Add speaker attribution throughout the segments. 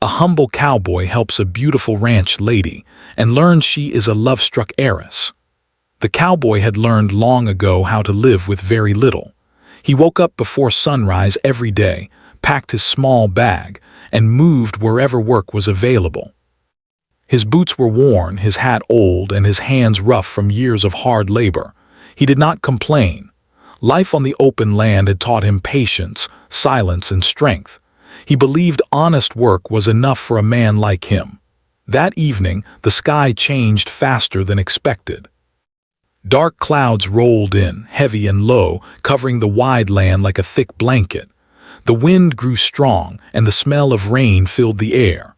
Speaker 1: A humble cowboy helps a beautiful ranch lady and learns she is a love-struck heiress. The cowboy had learned long ago how to live with very little. He woke up before sunrise every day, packed his small bag, and moved wherever work was available. His boots were worn, his hat old, and his hands rough from years of hard labor. He did not complain. Life on the open land had taught him patience, silence, and strength. He believed honest work was enough for a man like him. That evening, the sky changed faster than expected. Dark clouds rolled in, heavy and low, covering the wide land like a thick blanket. The wind grew strong, and the smell of rain filled the air.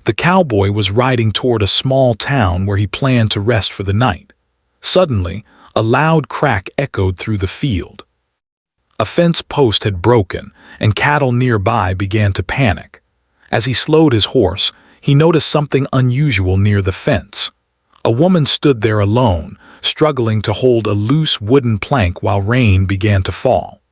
Speaker 1: The cowboy was riding toward a small town where he planned to rest for the night. Suddenly, a loud crack echoed through the field. A fence post had broken, and cattle nearby began to panic. As he slowed his horse, he noticed something unusual near the fence. A woman stood there alone, struggling to hold a loose wooden plank while rain began to fall.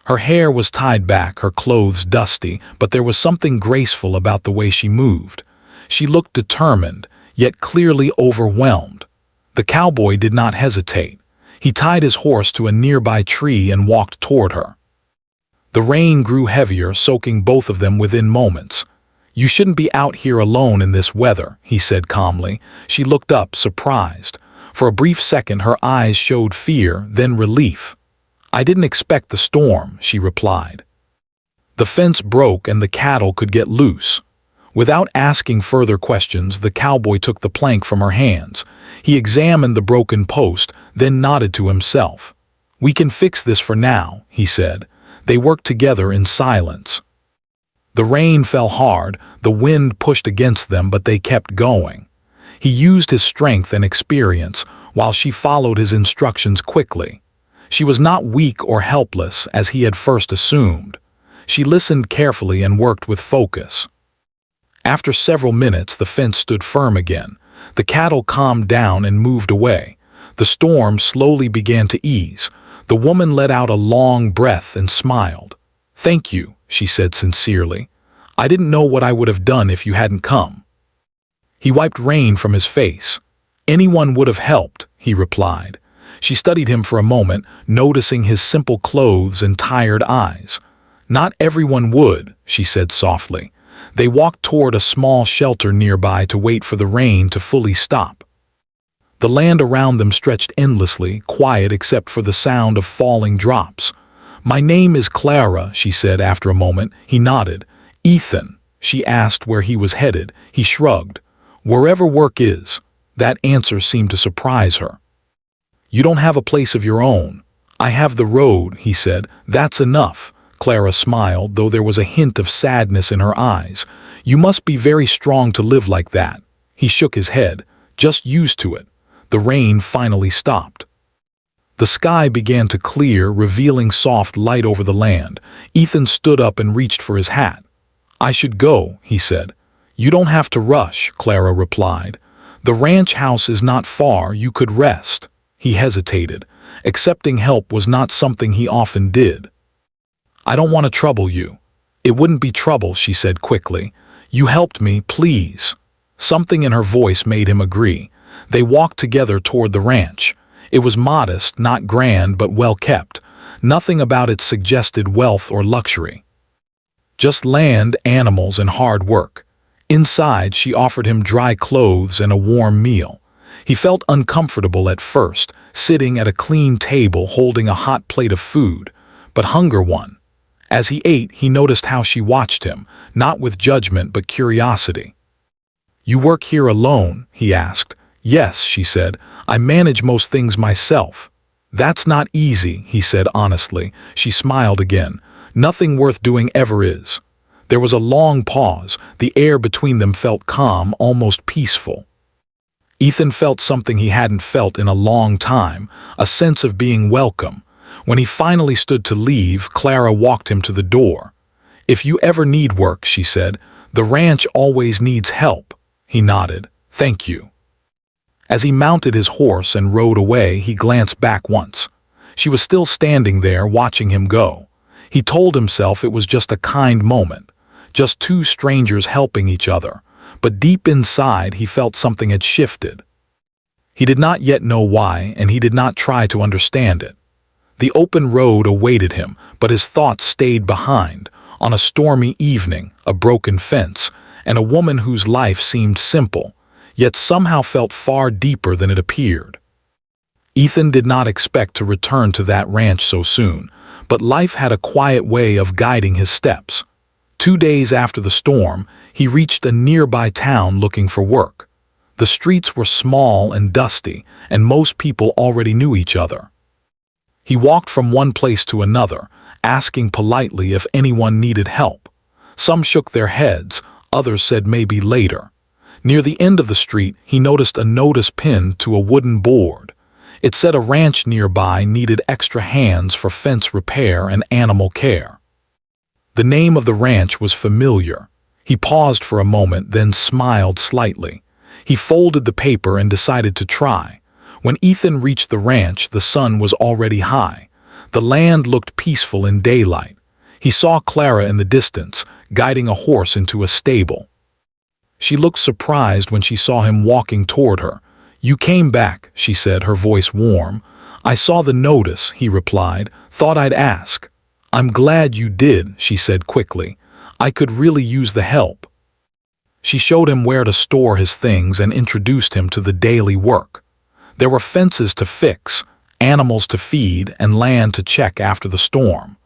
Speaker 1: Her hair was tied back, her clothes dusty, but there was something graceful about the way she moved. She looked determined, yet clearly overwhelmed. The cowboy did not hesitate. He tied his horse to a nearby tree and walked toward her. The rain grew heavier, soaking both of them within moments. "You shouldn't be out here alone in this weather," he said calmly. She looked up, surprised. For a brief second, her eyes showed fear, then relief. "I didn't expect the storm," she replied. The fence broke and the cattle could get loose. Without asking further questions, the cowboy took the plank from her hands. He examined the broken post, then nodded to himself. "We can fix this for now," he said. They worked together in silence. The rain fell hard, the wind pushed against them, but they kept going. He used his strength and experience, while she followed his instructions quickly. She was not weak or helpless, as he had first assumed. She listened carefully and worked with focus. After several minutes, the fence stood firm again. The cattle calmed down and moved away. The storm slowly began to ease. The woman let out a long breath and smiled. "Thank you," she said sincerely. "I didn't know what I would have done if you hadn't come." He wiped rain from his face. "Anyone would have helped," he replied. She studied him for a moment, noticing his simple clothes and tired eyes. "Not everyone would," she said softly. They walked toward a small shelter nearby to wait for the rain to fully stop. The land around them stretched endlessly, quiet except for the sound of falling drops. "My name is Clara," she said after a moment. He nodded. "Ethan?" She asked where he was headed. He shrugged. "Wherever work is." That answer seemed to surprise her. "You don't have a place of your own." "I have the road," he said. "That's enough." Clara smiled, though there was a hint of sadness in her eyes. "You must be very strong to live like that." He shook his head. "Just used to it." The rain finally stopped. The sky began to clear, revealing soft light over the land. Ethan stood up and reached for his hat. "I should go," he said. "You don't have to rush," Clara replied. "The ranch house is not far, you could rest." He hesitated. Accepting help was not something he often did. "I don't want to trouble you." "It wouldn't be trouble," she said quickly. "You helped me, please." Something in her voice made him agree. They walked together toward the ranch. It was modest, not grand, but well kept. Nothing about it suggested wealth or luxury. Just land, animals, and hard work. Inside, she offered him dry clothes and a warm meal. He felt uncomfortable at first, sitting at a clean table holding a hot plate of food, but hunger won. As he ate, he noticed how she watched him, not with judgment but curiosity. "You work here alone?" he asked. "Yes," she said. "I manage most things myself." "That's not easy," he said honestly. She smiled again. "Nothing worth doing ever is." There was a long pause. The air between them felt calm, almost peaceful. Ethan felt something he hadn't felt in a long time, a sense of being welcome. When he finally stood to leave, Clara walked him to the door. "If you ever need work," she said, "the ranch always needs help." He nodded. "Thank you." As he mounted his horse and rode away, he glanced back once. She was still standing there, watching him go. He told himself it was just a kind moment. just two strangers helping each other, but deep inside he felt something had shifted. He did not yet know why, and he did not try to understand it. The open road awaited him, but his thoughts stayed behind, on a stormy evening, a broken fence, and a woman whose life seemed simple, yet somehow felt far deeper than it appeared. Ethan did not expect to return to that ranch so soon, but life had a quiet way of guiding his steps. 2 days after the storm, he reached a nearby town looking for work. The streets were small and dusty, and most people already knew each other. He walked from one place to another, asking politely if anyone needed help. Some shook their heads, others said maybe later. Near the end of the street, he noticed a notice pinned to a wooden board. It said a ranch nearby needed extra hands for fence repair and animal care. The name of the ranch was familiar. He paused for a moment, then smiled slightly. He folded the paper and decided to try. When Ethan reached the ranch, the sun was already high. The land looked peaceful in daylight. He saw Clara in the distance, guiding a horse into a stable. She looked surprised when she saw him walking toward her. "You came back," she said, her voice warm. "I saw the notice," he replied. "Thought I'd ask." "I'm glad you did," she said quickly. "I could really use the help." She showed him where to store his things and introduced him to the daily work. There were fences to fix, animals to feed, and land to check after the storm.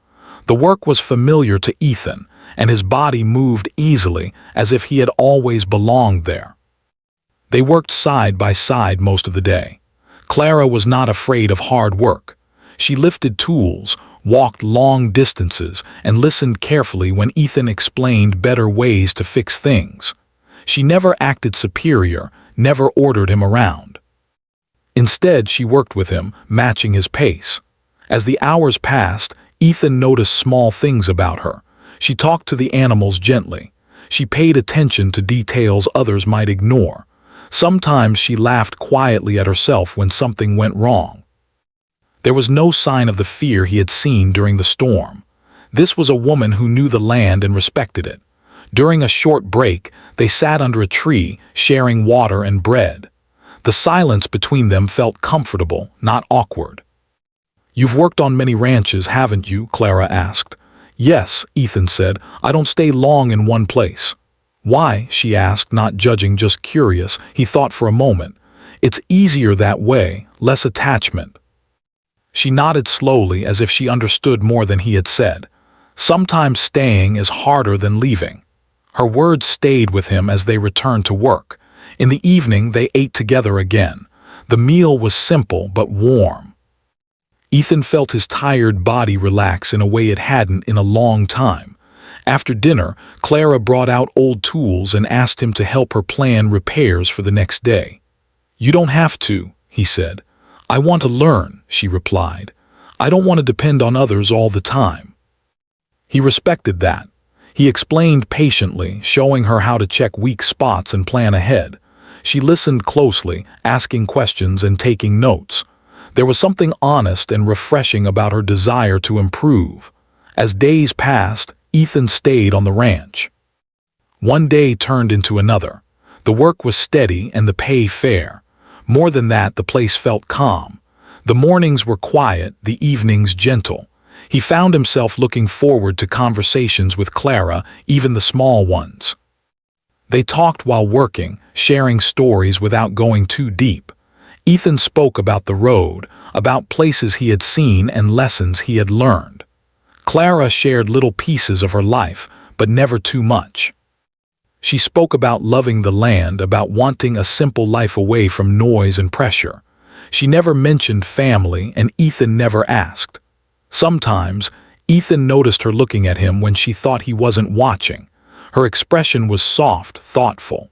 Speaker 1: The work was familiar to Ethan, and his body moved easily as if he had always belonged there. They worked side by side most of the day. Clara was not afraid of hard work. She lifted tools, walked long distances, and listened carefully when Ethan explained better ways to fix things. She never acted superior, never ordered him around. Instead, she worked with him, matching his pace. As the hours passed, Ethan noticed small things about her. She talked to the animals gently. She paid attention to details others might ignore. Sometimes she laughed quietly at herself when something went wrong. There was no sign of the fear he had seen during the storm. This was a woman who knew the land and respected it. During a short break, they sat under a tree, sharing water and bread. The silence between them felt comfortable, not awkward. "You've worked on many ranches, haven't you?" Clara asked. "Yes," Ethan said. "I don't stay long in one place." "Why?" she asked, not judging, just curious. He thought for a moment. "It's easier that way, less attachment." She nodded slowly, as if she understood more than he had said. Sometimes staying is harder than leaving. Her words stayed with him as they returned to work. In the evening, they ate together again. The meal was simple but warm. Ethan felt his tired body relax in a way it hadn't in a long time. After dinner, Clara brought out old tools and asked him to help her plan repairs for the next day. "You don't have to," he said. "I want to learn," she replied. "I don't want to depend on others all the time." He respected that. He explained patiently, showing her how to check weak spots and plan ahead. She listened closely, asking questions and taking notes. There was something honest and refreshing about her desire to improve. As days passed, Ethan stayed on the ranch. One day turned into another. The work was steady and the pay fair. More than that, the place felt calm. The mornings were quiet, the evenings gentle. He found himself looking forward to conversations with Clara, even the small ones. They talked while working, sharing stories without going too deep. Ethan spoke about the road, about places he had seen and lessons he had learned. Clara shared little pieces of her life, but never too much. She spoke about loving the land, about wanting a simple life away from noise and pressure. She never mentioned family, and Ethan never asked. Sometimes, Ethan noticed her looking at him when she thought he wasn't watching. Her expression was soft, thoughtful.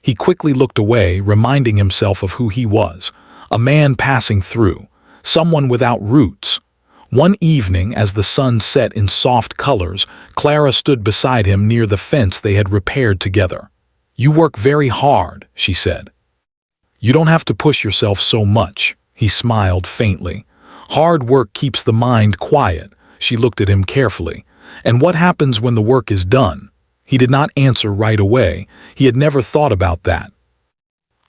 Speaker 1: He quickly looked away, reminding himself of who he was, a man passing through, someone without roots. One evening, as the sun set in soft colors, Clara stood beside him near the fence they had repaired together. "You work very hard," she said. "You don't have to push yourself so much," he smiled faintly. "Hard work keeps the mind quiet." She looked at him carefully. "And what happens when the work is done?" He did not answer right away. He had never thought about that.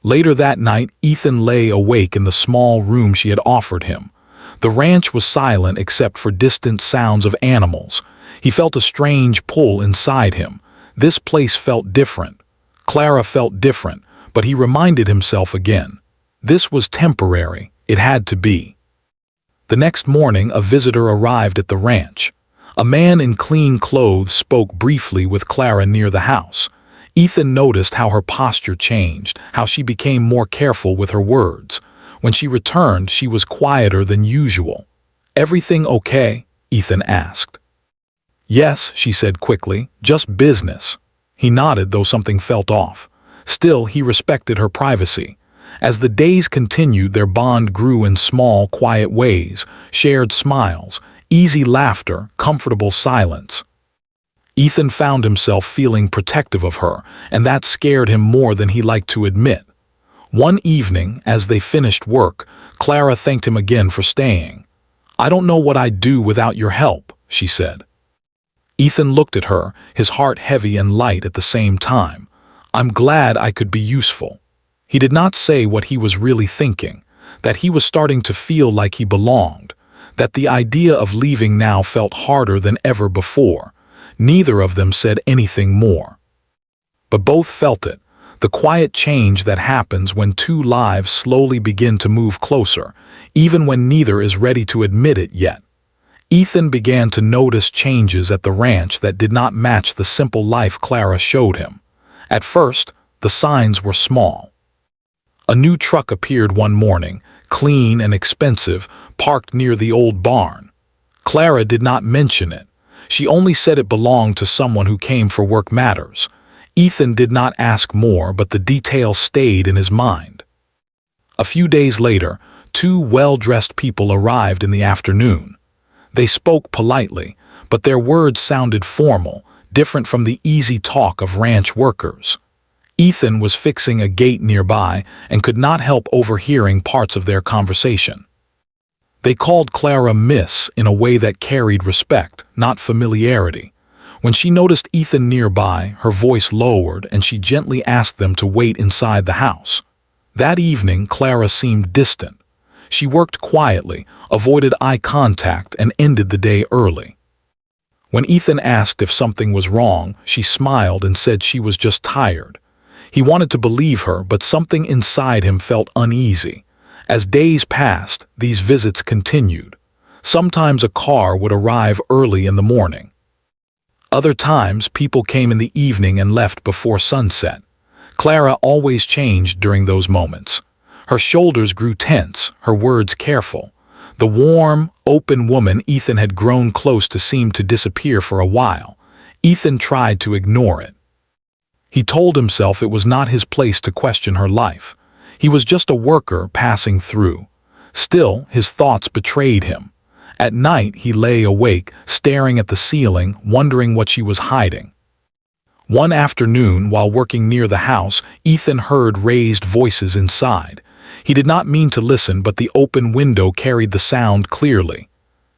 Speaker 1: Later that night, Ethan lay awake in the small room she had offered him. The ranch was silent except for distant sounds of animals. He felt a strange pull inside him. This place felt different. Clara felt different, but he reminded himself again. This was temporary. It had to be. The next morning, a visitor arrived at the ranch. A man in clean clothes spoke briefly with Clara near the house. Ethan noticed how her posture changed, how she became more careful with her words. When she returned, she was quieter than usual. "Everything okay?" Ethan asked. "Yes," she said quickly, "just business." He nodded, though something felt off. Still, he respected her privacy. As the days continued, their bond grew in small, quiet ways, shared smiles, easy laughter, comfortable silence. Ethan found himself feeling protective of her, and that scared him more than he liked to admit. One evening, as they finished work, Clara thanked him again for staying. "I don't know what I'd do without your help," she said. Ethan looked at her, his heart heavy and light at the same time. "I'm glad I could be useful." He did not say what he was really thinking, that he was starting to feel like he belonged, that the idea of leaving now felt harder than ever before. Neither of them said anything more. But both felt it, the quiet change that happens when two lives slowly begin to move closer, even when neither is ready to admit it yet. Ethan began to notice changes at the ranch that did not match the simple life Clara showed him. At first, the signs were small. A new truck appeared one morning, clean and expensive, parked near the old barn. Clara did not mention it. She only said it belonged to someone who came for work matters. Ethan did not ask more, but the details stayed in his mind. A few days later, two well-dressed people arrived in the afternoon. They spoke politely, but their words sounded formal, different from the easy talk of ranch workers. Ethan was fixing a gate nearby and could not help overhearing parts of their conversation. They called Clara Miss in a way that carried respect, not familiarity. When she noticed Ethan nearby, her voice lowered and she gently asked them to wait inside the house. That evening, Clara seemed distant. She worked quietly, avoided eye contact, and ended the day early. When Ethan asked if something was wrong, she smiled and said she was just tired. He wanted to believe her, but something inside him felt uneasy. As days passed, these visits continued. Sometimes a car would arrive early in the morning. Other times, people came in the evening and left before sunset. Clara always changed during those moments. Her shoulders grew tense, her words careful. The warm, open woman Ethan had grown close to seemed to disappear for a while. Ethan tried to ignore it. He told himself it was not his place to question her life. He was just a worker passing through. Still, his thoughts betrayed him. At night, he lay awake, staring at the ceiling, wondering what she was hiding. One afternoon, while working near the house, Ethan heard raised voices inside. He did not mean to listen, but the open window carried the sound clearly.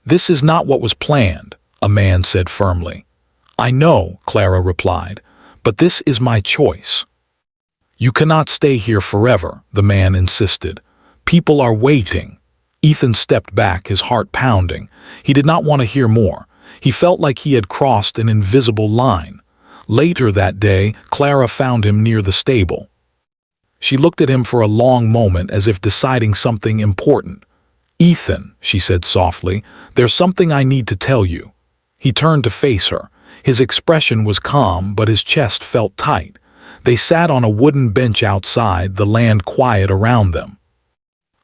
Speaker 1: "This is not what was planned," a man said firmly. "I know," Clara replied, "but this is my choice." "You cannot stay here forever," the man insisted. "People are waiting." Ethan stepped back, his heart pounding. He did not want to hear more. He felt like he had crossed an invisible line. Later that day, Clara found him near the stable. She looked at him for a long moment as if deciding something important. "Ethan," she said softly, "there's something I need to tell you." He turned to face her. His expression was calm, but his chest felt tight. They sat on a wooden bench outside, the land quiet around them.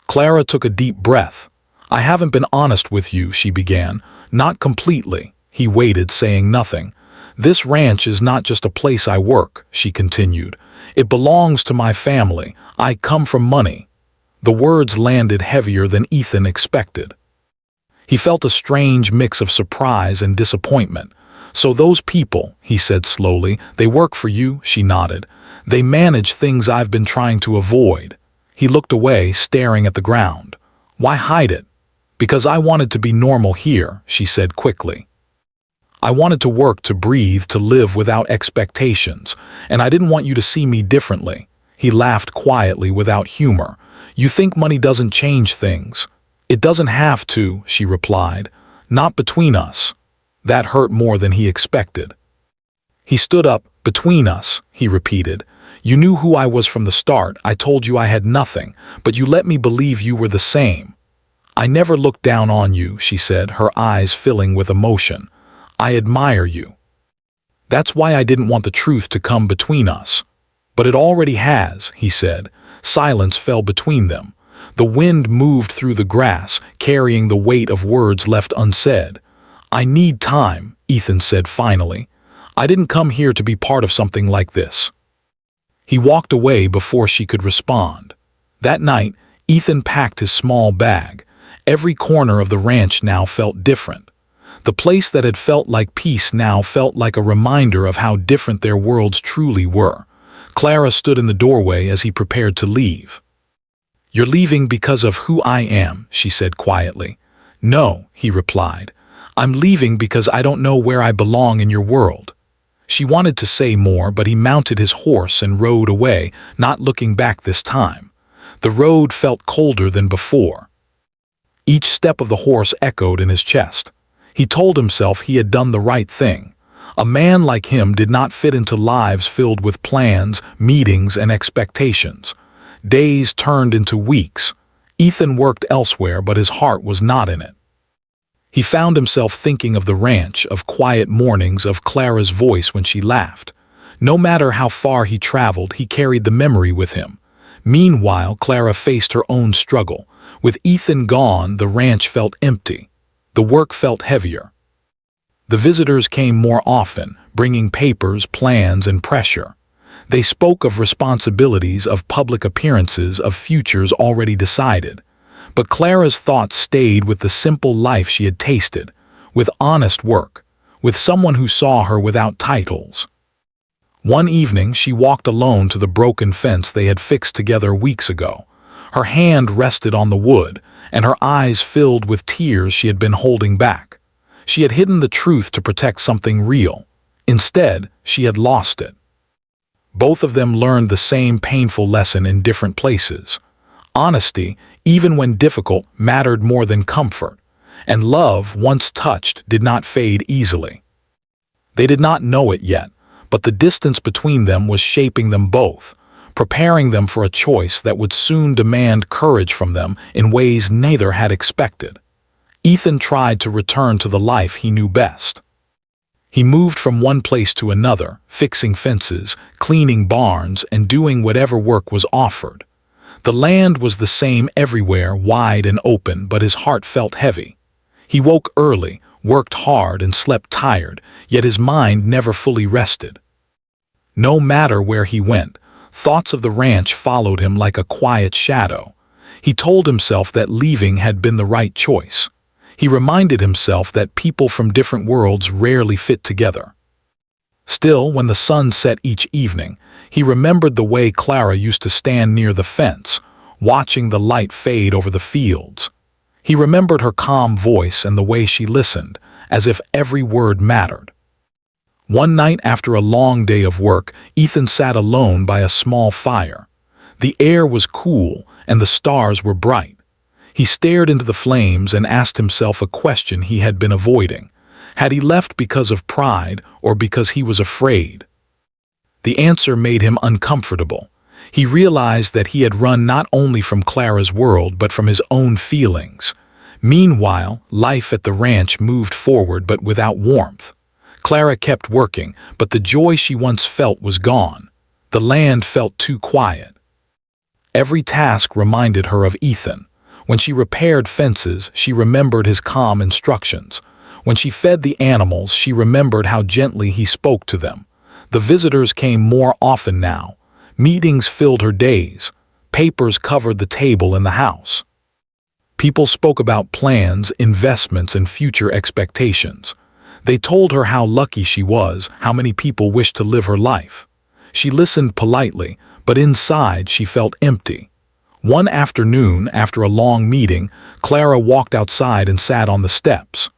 Speaker 1: Clara took a deep breath. "I haven't been honest with you," she began. "Not completely." He waited, saying nothing. "This ranch is not just a place I work," she continued. "It belongs to my family. I come from money." The words landed heavier than Ethan expected. He felt a strange mix of surprise and disappointment. "So those people," he said slowly, "they work for you?" She nodded. "They manage things I've been trying to avoid." He looked away, staring at the ground. "Why hide it?" "Because I wanted to be normal here," she said quickly. I wanted to work, to breathe, to live without expectations, and I didn't want you to see me differently." He laughed quietly, without humor. "You think money doesn't change things." "It doesn't have to," she replied. "Not between us." That hurt more than he expected. He stood up. "Between us," he repeated. "You knew who I was from the start. I told you I had nothing, but you let me believe you were the same." "I never looked down on you," she said, her eyes filling with emotion. "I admire you. That's why I didn't want the truth to come between us." "But it already has," he said. Silence fell between them. The wind moved through the grass, carrying the weight of words left unsaid. "I need time," Ethan said finally. "I didn't come here to be part of something like this." He walked away before she could respond. That night, Ethan packed his small bag. Every corner of the ranch now felt different. The place that had felt like peace now felt like a reminder of how different their worlds truly were. Clara stood in the doorway as he prepared to leave. "You're leaving because of who I am," she said quietly. "No," he replied. "I'm leaving because I don't know where I belong in your world." She wanted to say more, but he mounted his horse and rode away, not looking back this time. The road felt colder than before. Each step of the horse echoed in his chest. He told himself he had done the right thing. A man like him did not fit into lives filled with plans, meetings, and expectations. Days turned into weeks. Ethan worked elsewhere, but his heart was not in it. He found himself thinking of the ranch, of quiet mornings, of Clara's voice when she laughed. No matter how far he traveled, he carried the memory with him. Meanwhile, Clara faced her own struggle. With Ethan gone, the ranch felt empty. The work felt heavier. The visitors came more often, bringing papers, plans, and pressure. They spoke of responsibilities, of public appearances, of futures already decided. But Clara's thoughts stayed with the simple life she had tasted, with honest work, with someone who saw her without titles. One evening, she walked alone to the broken fence they had fixed together weeks ago. Her hand rested on the wood, and her eyes filled with tears she had been holding back. She had hidden the truth to protect something real. Instead, she had lost it. Both of them learned the same painful lesson in different places. Honesty, even when difficult, mattered more than comfort, and love, once touched, did not fade easily. They did not know it yet, but the distance between them was shaping them both, preparing them for a choice that would soon demand courage from them in ways neither had expected. Ethan tried to return to the life he knew best. He moved from one place to another, fixing fences, cleaning barns, and doing whatever work was offered. The land was the same everywhere, wide and open, but his heart felt heavy. He woke early, worked hard, and slept tired, yet his mind never fully rested. No matter where he went, thoughts of the ranch followed him like a quiet shadow. He told himself that leaving had been the right choice. He reminded himself that people from different worlds rarely fit together. Still, when the sun set each evening, he remembered the way Clara used to stand near the fence, watching the light fade over the fields. He remembered her calm voice and the way she listened, as if every word mattered. One night after a long day of work, Ethan sat alone by a small fire. The air was cool and the stars were bright. He stared into the flames and asked himself a question he had been avoiding. Had he left because of pride or because he was afraid? The answer made him uncomfortable. He realized that he had run not only from Clara's world but from his own feelings. Meanwhile, life at the ranch moved forward but without warmth. Clara kept working, but the joy she once felt was gone. The land felt too quiet. Every task reminded her of Ethan. When she repaired fences, she remembered his calm instructions. When she fed the animals, she remembered how gently he spoke to them. The visitors came more often now. Meetings filled her days. Papers covered the table in the house. People spoke about plans, investments, and future expectations. They told her how lucky she was, how many people wished to live her life. She listened politely, but inside she felt empty. One afternoon, after a long meeting, Clara walked outside and sat on the steps.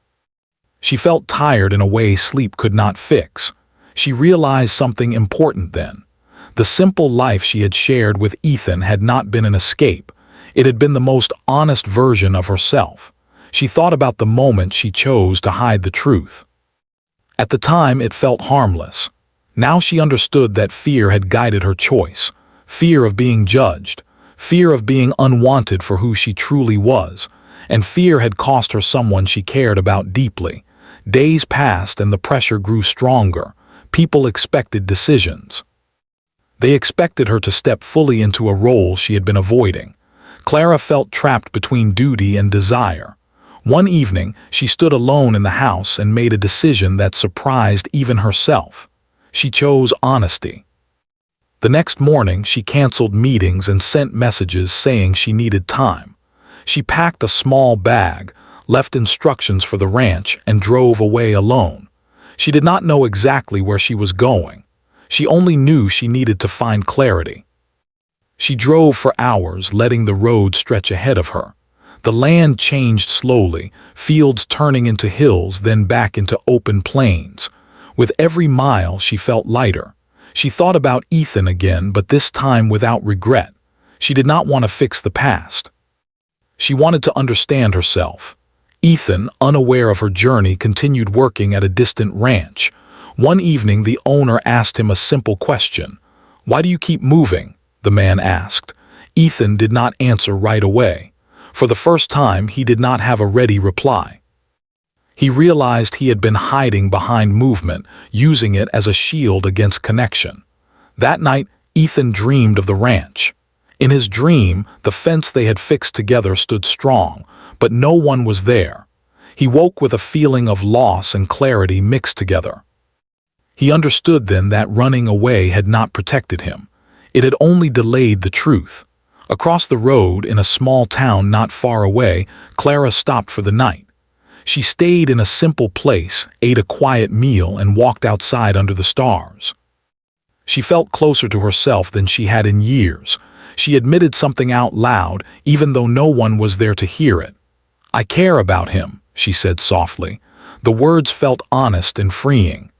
Speaker 1: She felt tired in a way sleep could not fix. She realized something important then. The simple life she had shared with Ethan had not been an escape. It had been the most honest version of herself. She thought about the moment she chose to hide the truth. At the time, it felt harmless. Now she understood that fear had guided her choice. Fear of being judged, fear of being unwanted for who she truly was, and fear had cost her someone she cared about deeply. Days passed and the pressure grew stronger. People expected decisions. They expected her to step fully into a role she had been avoiding. Clara felt trapped between duty and desire. One evening, she stood alone in the house and made a decision that surprised even herself. She chose honesty. The next morning, she canceled meetings and sent messages saying she needed time. She packed a small bag, left instructions for the ranch, and drove away alone. She did not know exactly where she was going. She only knew she needed to find clarity. She drove for hours, letting the road stretch ahead of her. The land changed slowly, fields turning into hills, then back into open plains. With every mile, she felt lighter. She thought about Ethan again, but this time without regret. She did not want to fix the past. She wanted to understand herself. Ethan, unaware of her journey, continued working at a distant ranch. One evening, the owner asked him a simple question. "Why do you keep moving?" the man asked. Ethan did not answer right away. For the first time, he did not have a ready reply. He realized he had been hiding behind movement, using it as a shield against connection. That night, Ethan dreamed of the ranch. In his dream, the fence they had fixed together stood strong, but no one was there. He woke with a feeling of loss and clarity mixed together. He understood then that running away had not protected him. It had only delayed the truth. Across the road, in a small town not far away, Clara stopped for the night. She stayed in a simple place, ate a quiet meal, and walked outside under the stars. She felt closer to herself than she had in years. She admitted something out loud, even though no one was there to hear it. "I care about him," she said softly. The words felt honest and freeing.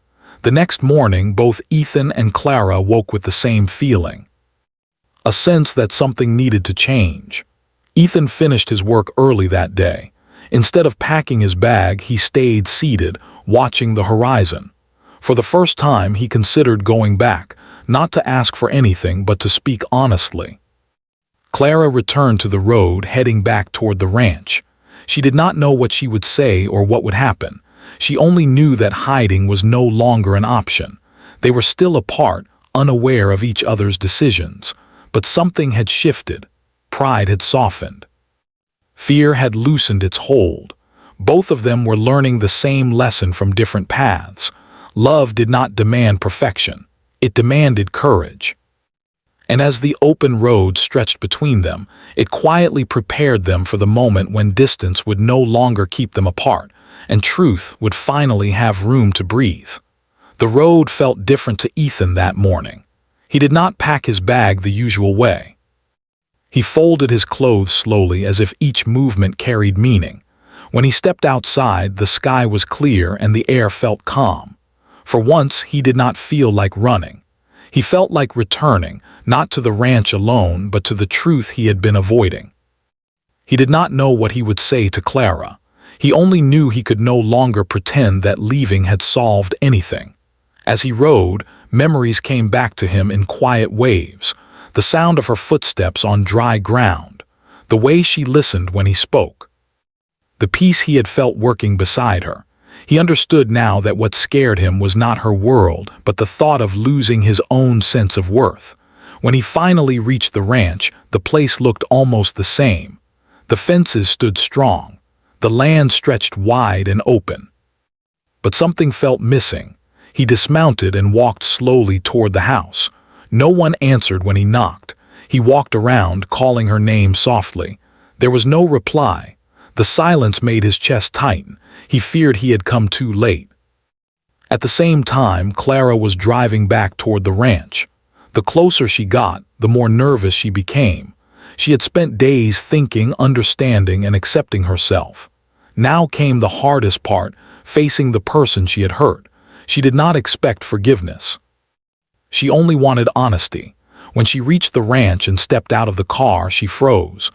Speaker 1: The next morning, both Ethan and Clara woke with the same feeling. A sense that something needed to change. Ethan finished his work early that day. Instead of packing his bag, he stayed seated, watching the horizon. For the first time, he considered going back, not to ask for anything, but to speak honestly. Clara returned to the road, heading back toward the ranch. She did not know what she would say or what would happen. She only knew that hiding was no longer an option. They were still apart, unaware of each other's decisions. But something had shifted. Pride had softened. Fear had loosened its hold. Both of them were learning the same lesson from different paths. Love did not demand perfection. It demanded courage. And as the open road stretched between them, it quietly prepared them for the moment when distance would no longer keep them apart, and truth would finally have room to breathe. The road felt different to Ethan that morning. He did not pack his bag the usual way. He folded his clothes slowly, as if each movement carried meaning. When he stepped outside, the sky was clear and the air felt calm. For once, he did not feel like running. He felt like returning, not to the ranch alone, but to the truth he had been avoiding. He did not know what he would say to Clara. He only knew he could no longer pretend that leaving had solved anything. As he rode, memories came back to him in quiet waves. The sound of her footsteps on dry ground. The way she listened when he spoke. The peace he had felt working beside her. He understood now that what scared him was not her world, but the thought of losing his own sense of worth. When he finally reached the ranch, the place looked almost the same. The fences stood strong. The land stretched wide and open. But something felt missing. He dismounted and walked slowly toward the house. No one answered when he knocked. He walked around, calling her name softly. There was no reply. The silence made his chest tighten. He feared he had come too late. At the same time, Clara was driving back toward the ranch. The closer she got, the more nervous she became. She had spent days thinking, understanding, and accepting herself. Now came the hardest part, facing the person she had hurt. She did not expect forgiveness. She only wanted honesty. When she reached the ranch and stepped out of the car, she froze.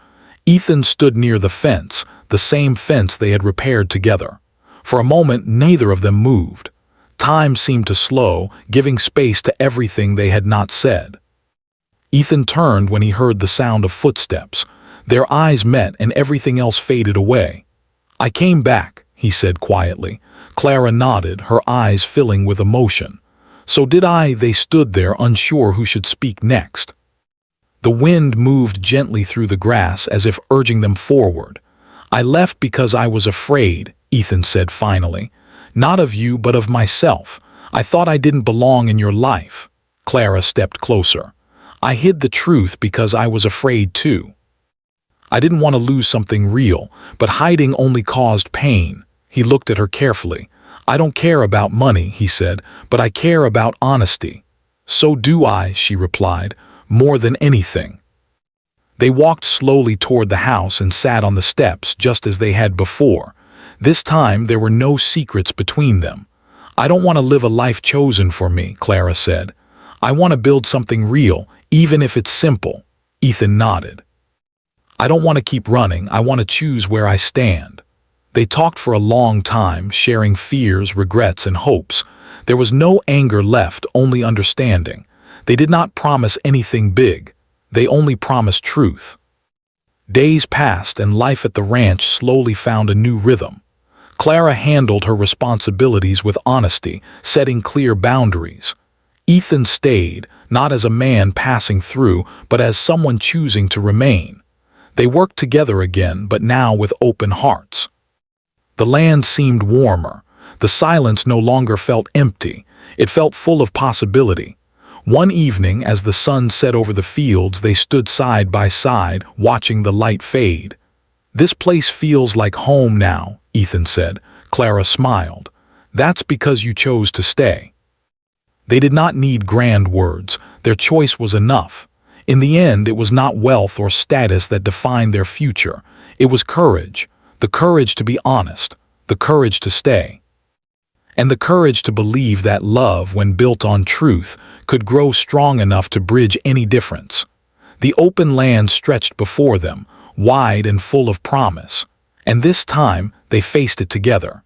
Speaker 1: Ethan stood near the fence, the same fence they had repaired together. For a moment, neither of them moved. Time seemed to slow, giving space to everything they had not said. Ethan turned when he heard the sound of footsteps. Their eyes met and everything else faded away. "I came back," he said quietly. Clara nodded, her eyes filling with emotion. "So did I." They stood there, unsure who should speak next. The wind moved gently through the grass as if urging them forward. "I left because I was afraid," Ethan said finally. "Not of you, but of myself. I thought I didn't belong in your life." Clara stepped closer. "I hid the truth because I was afraid too. I didn't want to lose something real, but hiding only caused pain." He looked at her carefully. "I don't care about money," he said, "but I care about honesty." "So do I," she replied, "more than anything." They walked slowly toward the house and sat on the steps just as they had before. This time there were no secrets between them. "I don't want to live a life chosen for me," Clara said. "I want to build something real, even if it's simple." Ethan nodded. "I don't want to keep running, I want to choose where I stand." They talked for a long time, sharing fears, regrets, and hopes. There was no anger left, only understanding. They did not promise anything big. They only promised truth. Days passed and life at the ranch slowly found a new rhythm. Clara handled her responsibilities with honesty, setting clear boundaries. Ethan stayed, not as a man passing through, but as someone choosing to remain. They worked together again, but now with open hearts. The land seemed warmer. The silence no longer felt empty. It felt full of possibility. One evening, as the sun set over the fields, they stood side by side, watching the light fade. "This place feels like home now," Ethan said. Clara smiled. "That's because you chose to stay." They did not need grand words. Their choice was enough. In the end, it was not wealth or status that defined their future. It was courage. The courage to be honest. The courage to stay. And the courage to believe that love, when built on truth, could grow strong enough to bridge any difference. The open land stretched before them, wide and full of promise. And this time, they faced it together.